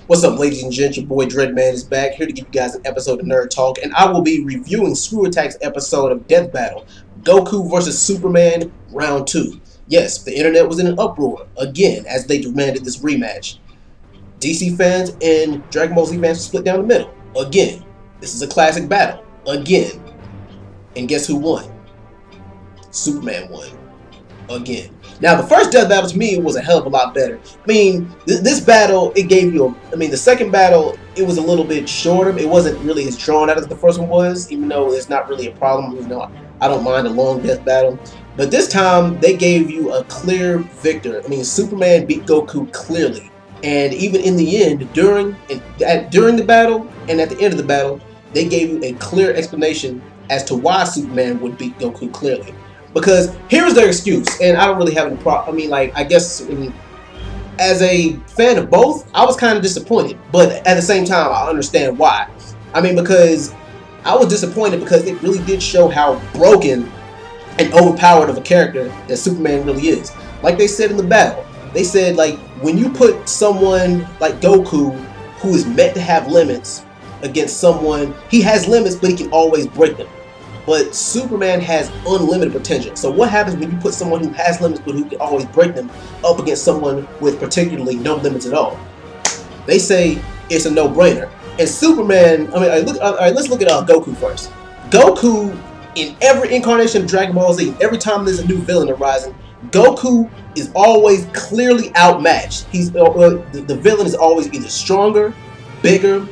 What's up, ladies and gents? Your boy TheDreadMan is back, here to give you guys an episode of Nerd Talk, and I will be reviewing Screw Attack's episode of Death Battle, Goku vs. Superman, Round 2. Yes, the internet was in an uproar, again, as they demanded this rematch. DC fans and Dragon Ball Z fans split down the middle, again. This is a classic battle, again. And guess who won? Superman won. Again. Now, the first Death Battle to me was a hell of a lot better. I mean, this battle, it gave you the second battle, it was a little bit shorter. It wasn't really as drawn out as the first one was, even though it's not really a problem. You know, I don't mind a long Death Battle. But this time, they gave you a clear victor. I mean, Superman beat Goku clearly. And even in the end, during the battle and at the end of the battle, they gave you a clear explanation as to why Superman would beat Goku clearly. Because here's their excuse, and I don't really have any problem. I mean, like, as a fan of both, I was kind of disappointed. But at the same time, I understand why. I mean, because I was disappointed because it really did show how broken and overpowered of a character that Superman really is. Like they said in the battle, they said, like, when you put someone like Goku, who is meant to have limits, against someone, he has limits, but he can always break them. But Superman has unlimited potential. So what happens when you put someone who has limits but who can always break them up against someone with particularly no limits at all? They say it's a no-brainer. And Superman, I mean, let's look at Goku first. Goku, in every incarnation of Dragon Ball Z, every time there's a new villain arising, Goku is always clearly outmatched. The villain is always either stronger, bigger,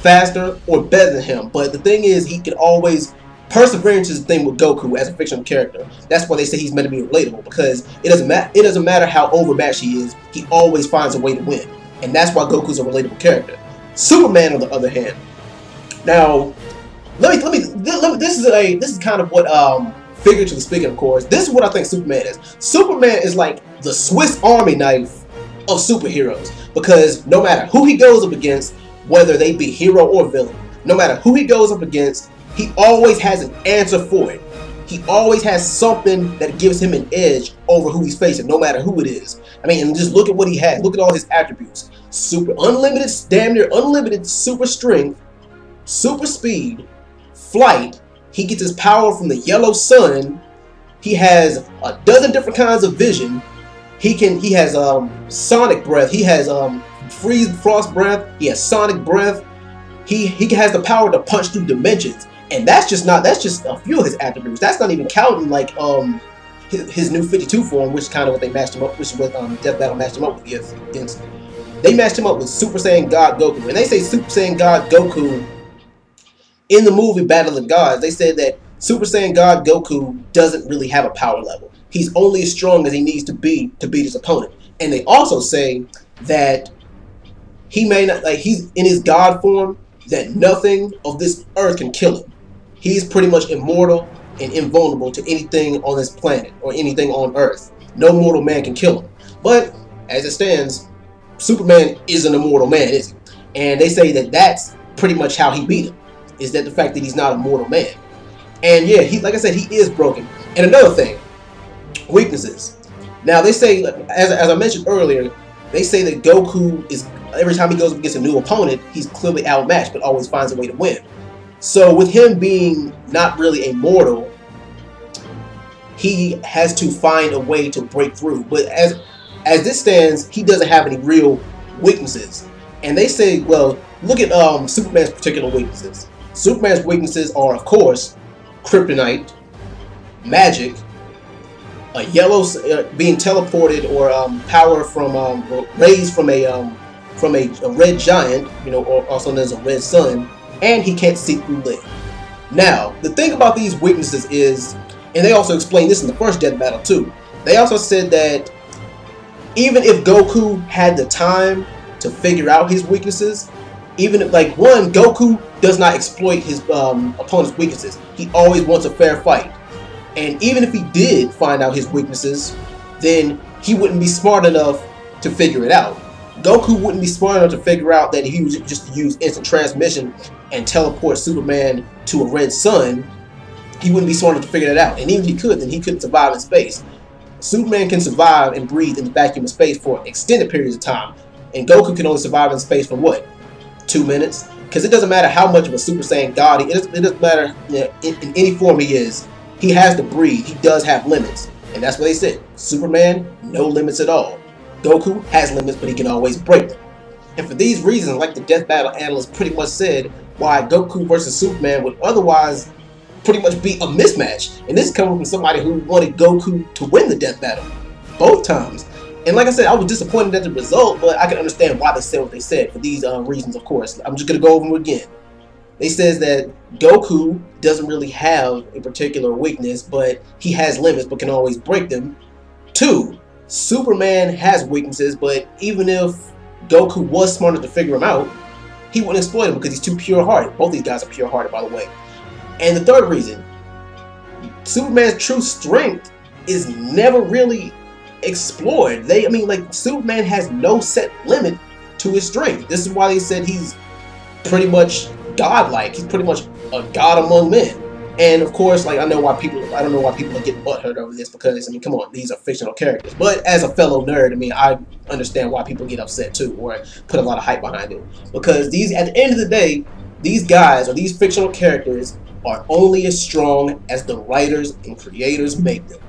faster, or better than him. But the thing is, he can always... Perseverance is the thing with Goku as a fictional character. That's why they say he's meant to be relatable, because it doesn't matter how overmatched he is, he always finds a way to win. And that's why Goku's a relatable character. Superman, on the other hand, now this is kind of what figuratively speaking, of course, this is what I think Superman is. Superman is like the Swiss Army knife of superheroes, because no matter who he goes up against, whether they be hero or villain, no matter who he goes up against, he always has an answer for it. He always has something that gives him an edge over who he's facing, no matter who it is. I mean, and just look at what he has. Look at all his attributes. Damn near unlimited super strength, super speed, flight. He gets his power from the yellow sun. He has a dozen different kinds of vision. He has sonic breath. He has freeze frost breath. He has sonic breath. He has the power to punch through dimensions. And that's just a few of his attributes. That's not even counting like his new 52 form, which is kind of what they matched him up, which is what Death Battle matched him up with against. They matched him up with Super Saiyan God Goku. And they say Super Saiyan God Goku in the movie Battle of the Gods, they said that Super Saiyan God Goku doesn't really have a power level. He's only as strong as he needs to beat his opponent. And they also say that he may not, like, he's in his God form, that nothing of this earth can kill him. He's pretty much immortal and invulnerable to anything on this planet or anything on Earth. No mortal man can kill him. But as it stands, Superman is an immortal man, is he? And they say that that's pretty much how he beat him, is that the fact that he's not a mortal man. And yeah, like I said, he is broken. And another thing, weaknesses. Now they say, as I mentioned earlier, they say that Goku is, every time he goes up against a new opponent, he's clearly outmatched, but always finds a way to win. So with him being not really a mortal, he has to find a way to break through. But as this stands, he doesn't have any real weaknesses. And they say, well, look at Superman's particular weaknesses. Superman's weaknesses are, of course, kryptonite, magic, a yellow being teleported, or power from rays from a red giant, you know, or also known as a red sun, and he can't see through light. Now, the thing about these weaknesses is, and they also explained this in the first Death Battle too, they also said that even if Goku had the time to figure out his weaknesses, even if, like, one, Goku does not exploit his opponent's weaknesses. He always wants a fair fight. And even if he did find out his weaknesses, then he wouldn't be smart enough to figure it out. Goku wouldn't be smart enough to figure out that he was just to use instant transmission and teleport Superman to a red sun. He wouldn't be smart enough to figure that out. And even if he could, then he couldn't survive in space. Superman can survive and breathe in the vacuum of space for extended periods of time. And Goku can only survive in space for what? 2 minutes? Because it doesn't matter how much of a Super Saiyan God he is, it doesn't matter, you know, in any form he is, he has to breathe. He does have limits. And that's what they said. Superman, no limits at all. Goku has limits, but he can always break them. And for these reasons, like the Death Battle analyst pretty much said, why Goku versus Superman would otherwise pretty much be a mismatch. And this is coming from somebody who wanted Goku to win the Death Battle both times. And like I said, I was disappointed at the result, but I can understand why they said what they said for these reasons, of course. I'm just going to go over them again. They says that Goku doesn't really have a particular weakness, but he has limits but can always break them. 2, Superman has weaknesses, but even if Goku was smart enough to figure him out, he wouldn't exploit him because he's too pure-hearted. Both these guys are pure-hearted, by the way. And the third reason, Superman's true strength is never really explored. Superman has no set limit to his strength. This is why they said he's pretty much godlike. He's pretty much a god among men. And of course, like I don't know why people are getting butthurt over this, because I mean, come on, these are fictional characters. But as a fellow nerd, I mean, I understand why people get upset too, or put a lot of hype behind it. Because at the end of the day, these guys or these fictional characters are only as strong as the writers and creators make them.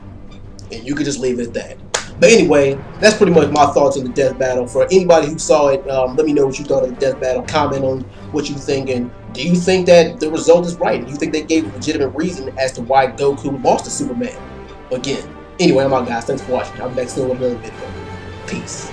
And you can just leave it at that. But anyway, that's pretty much my thoughts on the Death Battle. For anybody who saw it, let me know what you thought of the Death Battle. Comment on what you think, and do you think that the result is right? Do you think they gave a legitimate reason as to why Goku lost to Superman? Again, anyway, I'm out, guys. Thanks for watching. I'll be back soon with another video. Peace.